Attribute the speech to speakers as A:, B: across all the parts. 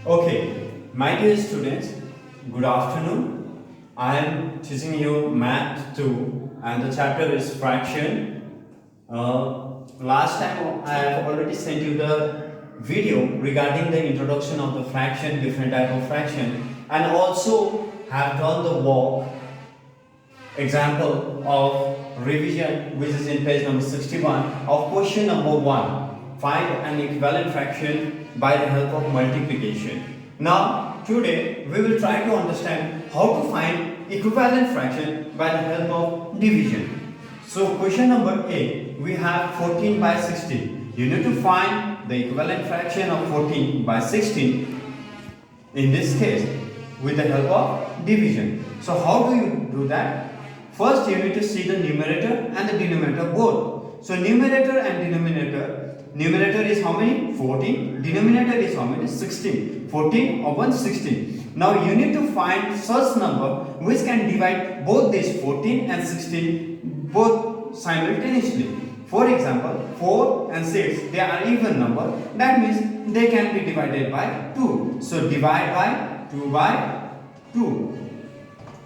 A: Okay, my dear students, good afternoon. I am teaching you Math 2 and the chapter is Fraction. Last time I have already sent you the video regarding the introduction of the fraction, different type of fraction, and also have done the work example of revision which is in page number 61 of question number 1. Find an equivalent fraction by the help of multiplication. Now today we will try to understand how to find equivalent fraction by the help of division. So question number A, we have 14 by 16. You need to find the equivalent fraction of 14 by 16 in this case with the help of division. So how do you do that? First you need to see the numerator and the denominator both. So numerator and numerator is how many? 14. Denominator is how many? 16. 14 upon 16. Now you need to find such number which can divide both these 14 and 16 both simultaneously. For example, 4 and 6, they are even number. That means they can be divided by 2. So divide by 2 by 2.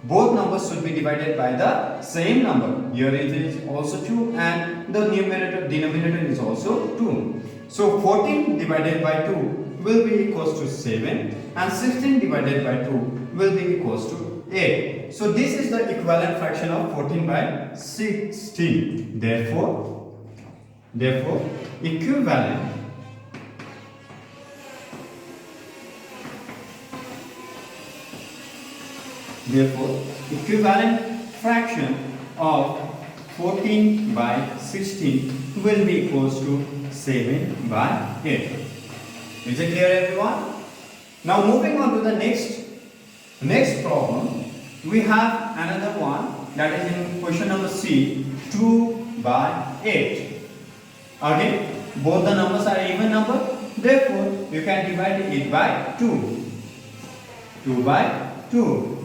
A: Both numbers should be divided by the same number. Here it is also 2 and the denominator is also 2. So 14 divided by 2 will be equals to 7 and 16 divided by 2 will be equals to 8. So this is the equivalent fraction of 14 by 16. Therefore equivalent fraction of 14 by 16 will be equals to 7 by 8. Is it clear, everyone? Now moving on to the next problem, we have another one that is in question number C, 2 by 8. Okay, both the numbers are even number, therefore you can divide it by 2. 2 by 2.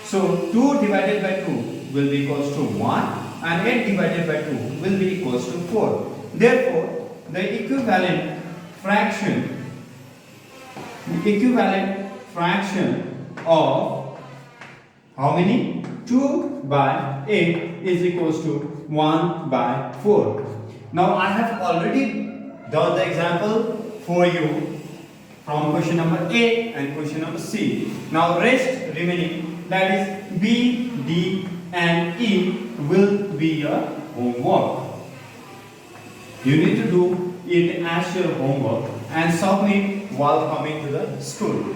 A: So 2 divided by 2 will be equals to 1 and 8 divided by 2 will be equals to 4. Therefore, the equivalent fraction of how many? 2 by 8 is equals to 1 by 4. Now I have already done the example for you from question number A and question number C. Now rest remaining, that is B, D and E will be your homework. You need to do it as your homework and submit while coming to the school.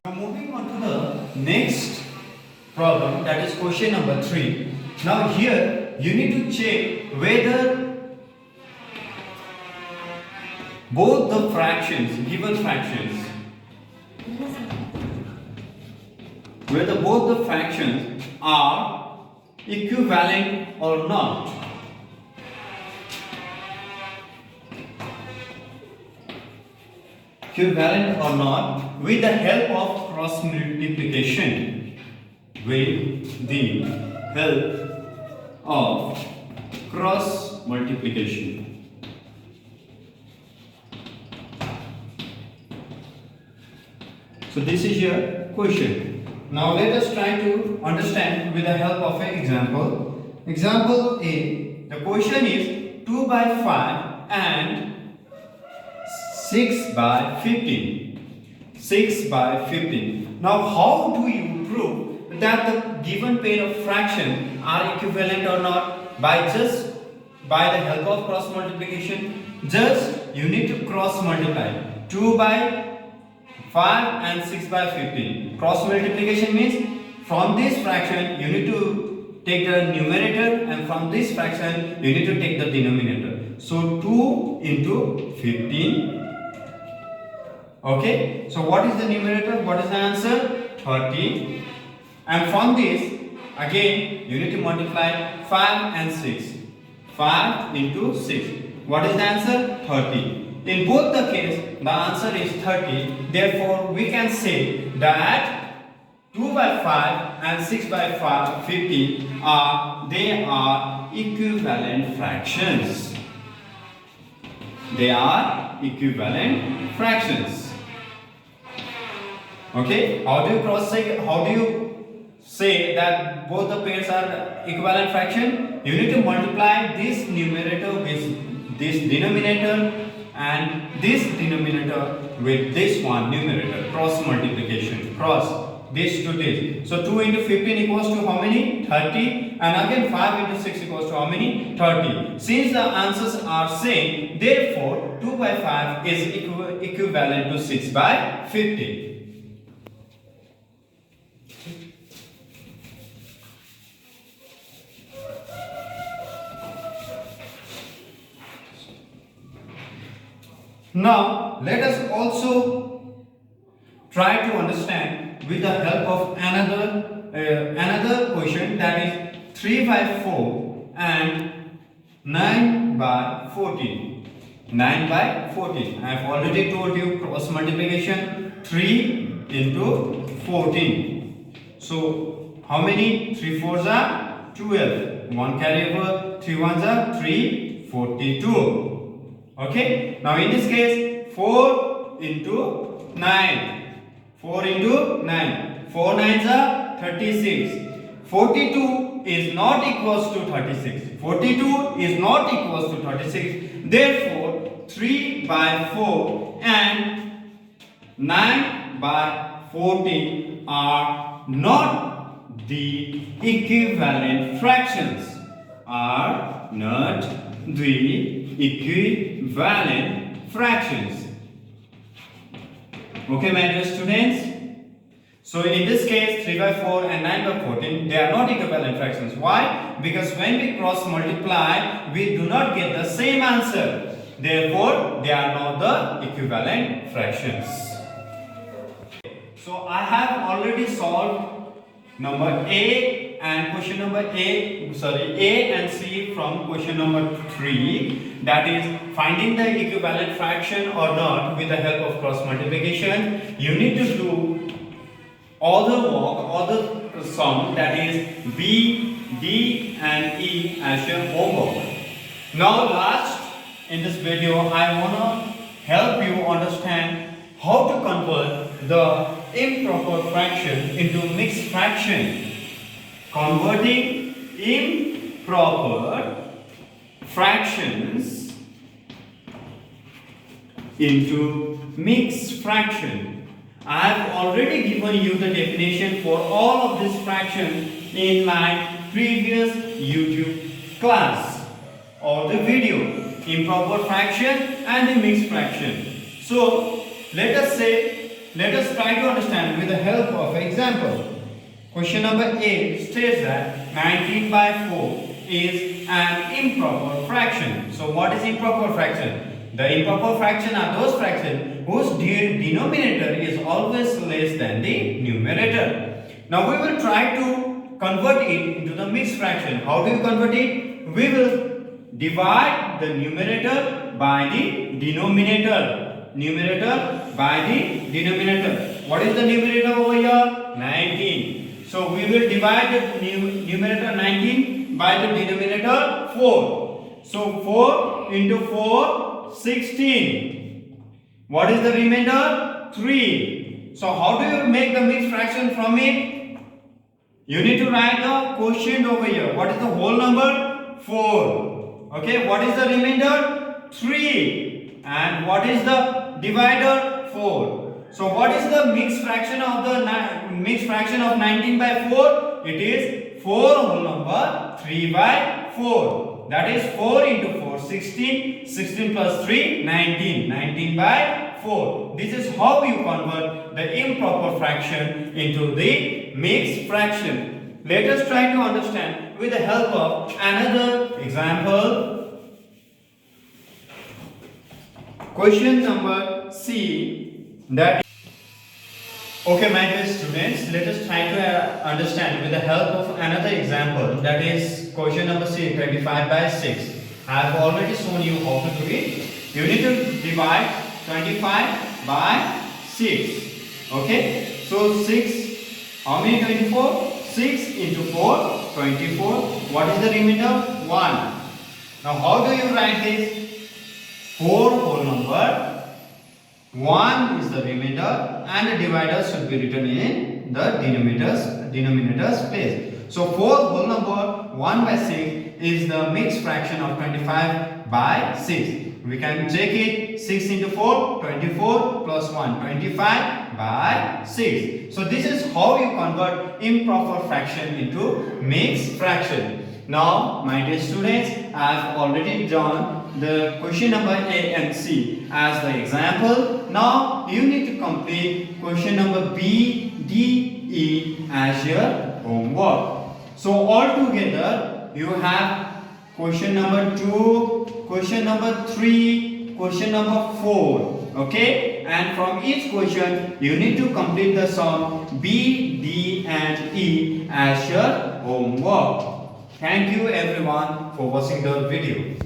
A: Now moving on to the next problem, that is question number 3. Now here you need to check whether both the fractions, given fractions, whether both the fractions are equivalent or not. Equivalent or not with the help of cross multiplication. With the help of cross multiplication. So this is your question. Now let us try to understand with the help of an example. Example A, the question is 2 by 5 and 6 by 15. 6 by 15. Now how do you prove that the given pair of fractions are equivalent or not? By the help of cross multiplication. Just you need to cross multiply 2 by 5 and 6 by 15. Cross multiplication means from this fraction you need to take the numerator and from this fraction you need to take the denominator. So 2 into 15. Okay. So what is the numerator? What is the answer? 30. And from this again you need to multiply 5 and 6. 5 into 6. What is the answer? 30. In both the case, the answer is 30. Therefore, we can say that 2 by 5 and 6 by 15 are equivalent fractions. They are equivalent fractions. Okay, how do you say that both the pairs are equivalent fraction? You need to multiply this numerator with this denominator and this denominator with this one numerator. Cross multiplication. Cross this to this. So 2 into 15 equals to how many? 30. And again 5 into 6 equals to how many? 30. Since the answers are same, therefore 2 by 5 is equivalent to 6 by 50. Now let us also try to understand with the help of another question, that is 3 by 4 and 9 by 14. 9 by 14. I have already told you cross multiplication, 3 into 14. So how many? 3 4s are 12. 1 carry over, 3 1s are 3, 42. Okay, now in this case 4 into 9. 4 into 9. 4 9s are 36. 42 is not equals to 36. 42 is not equals to 36. Therefore 3 by 4 and 9 by 14 are not the equivalent fractions. Are not the equivalent fractions. Okay, my dear students. So in this case 3 by 4 and 9 by 14, they are not equivalent fractions. Why? Because when we cross multiply, we do not get the same answer. Therefore they are not the equivalent fractions. So I have already solved number A and question number A and C from question number 3, that is finding the equivalent fraction or not with the help of cross multiplication. You need to do all the work, all the sum, that is B, D and E as your homework. Now last in this video I want to help you understand how to convert the improper fraction into mixed fraction. Converting improper fractions into mixed fraction. I have already given you the definition for all of these fractions in my previous YouTube class or the video. Improper fraction and the mixed fraction. So let us try to understand with the help of example. Question number A states that 19 by 4 is an improper fraction. So what is improper fraction? The improper fraction are those fractions whose denominator is always less than the numerator. Now we will try to convert it into the mixed fraction. How do you convert it? We will divide the numerator by the denominator. Numerator by the denominator. What is the numerator over here? 19. So we will divide the numerator 19 by the denominator 4. So 4 into 4, 16. What is the remainder? 3. So how do you make the mixed fraction from it? You need to write the quotient over here. What is the whole number? 4. Okay, what is the remainder? 3. And what is the divider? 4. So what is the mixed fraction of 19 by 4? It is 4 whole number 3 by 4. That is 4 into 4, 16. 16 plus 3, 19. 19 by 4. This is how you convert the improper fraction into the mixed fraction. Let us try to understand with the help of another example. Question number C, that okay, my dear students, let us try to understand with the help of another example, that is question number C, 25 by 6. I have already shown you how to do it. You need to divide 25 by 6. Okay, so 6, how many 24? 6 into 4, 24. What is the remainder? 1. Now how do you write this? 4 whole number, 1 is the remainder, and the divider should be written in the denominator's place. So 4 whole number 1 by 6 is the mixed fraction of 25 by 6. We can check it. 6 into 4, 24 plus 1, 25 by 6. So this is how you convert improper fraction into mixed fraction. Now, my dear students, I have already drawn the question number A and C as the example. Now, you need to complete question number B, D, E as your homework. So, altogether, you have question number 2, question number 3, question number 4. Okay? And from each question, you need to complete the sum B, D, and E as your homework. Thank you everyone for watching the video.